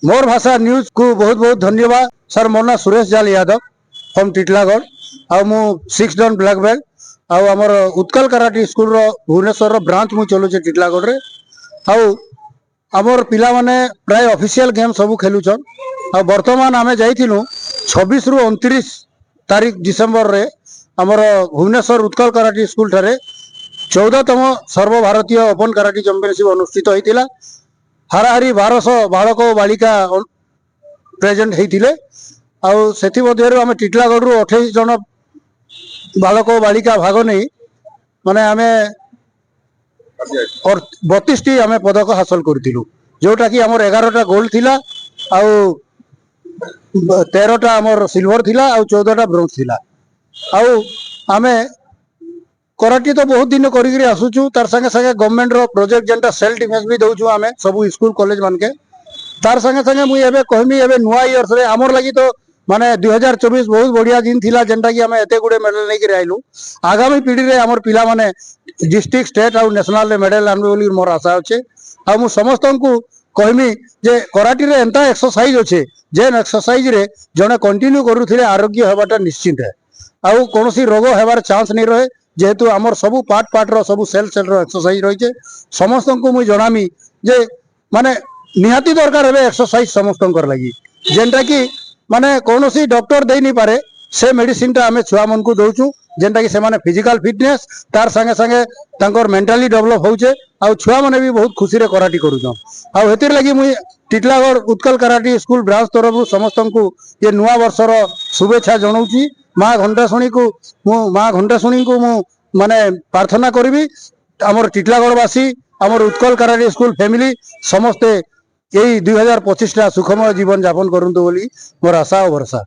मोर भाषा न्यूज को बहुत बहुत धन्यवाद सर। मोर ना सुरेश जाल यादव फ्रॉम टिटलागढ़ आ मु 6 डन ब्लैक बेल्ट आ हमर उत्कल कराटी स्कूल रो भुवनेश्वर रो ब्रांच मु चलुचे टिटलागढ़ रे। आ हमर पिला माने प्राय ऑफिशियल गेम सब खेलुछन। आ वर्तमान आमे जाइथिलु 26 रु 29 तारीख डिसेंबर रे हमर भुवनेश्वर उत्कल कराटी स्कूल ठारे 14तम सर्वभारतीय ओपन कराटी चैंपियनशिप अनुष्ठित होइतिला। हाराहारी 1200 बालक बालिका प्रेजेंट होइतिले। आउ सेथि मध्यरु आमे टिटलागढ़ रु 28 जन बालक बालिका भाग नहीं माने आमे और 32 टी आमे पदक हासिल करथिलु, जोटा कि हमर 11टा गोल्ड थिला आउ 13टा हमर सिल्वर थिला आउ 14टा ब्रोंज थिला। आउ आमे कराटी तो बहुत दिन करी आसुचु, तार संगे संगे गवर्नमेंट रो प्रोजेक्ट जेंटा सेल्फ डिफेंस भी दउछु आमे सब स्कूल कॉलेज मान के। तार संगे संगे मुई एबे कहमी एबे नुआ इयर्स रे हमर लागि तो माने 2024 बहुत बढ़िया दिन थिला, जेंटा कि आमे एते गुडे मेडल नै कि आइलु। आगामी पीढ़ी रे हमर पिला माने डिस्ट्रिक्ट स्टेट आउ नेशनल रे मेडल आनबे बोली मोर आशा अछि। आ मु समस्त को कहमी जे कराटी रे एंता एक्सरसाइज अछि जेन एक्सरसाइज रे जने कंटिन्यू करूथिले आरोग्य हेबाटा निश्चित है। आउ कोनोसी रोग हेबार चांस नहीं रहे, जेहेतु आमर सबू पार्ट रो सबू सेल रो एक्सरसाइज रही है। समस्त को मुझे जनामी जे माने निहाती दरकार है एक्सरसाइज समस्त लगी, जेनटा कि माने कोनोसी डॉक्टर दे नहीं पारे से मेडिसिन टा आमे छुआ मन को दउछु, जेनटा कि से माने फिजिकल फिटनेस तार संगे संगे तांकर मेंटली डेवलप होउचे। आउ छुआ माने भी बहुत खुशी रे कराटी करूछन। आउ हेतिर लगी मुई Titlagarh Utkal karate school branch तरफ समस्त को ये नुआ वर्षर शुभेच्छा जनाऊची। माँ घंटाशुणी को मु माने प्रार्थना करी आमर टिटलागढ़वासी आमर उत्कल कराटी स्कूल फैमिली समस्ते यही 2025 सुखमय जीवन यापन करंतु बोली मोर आशा और भरसा।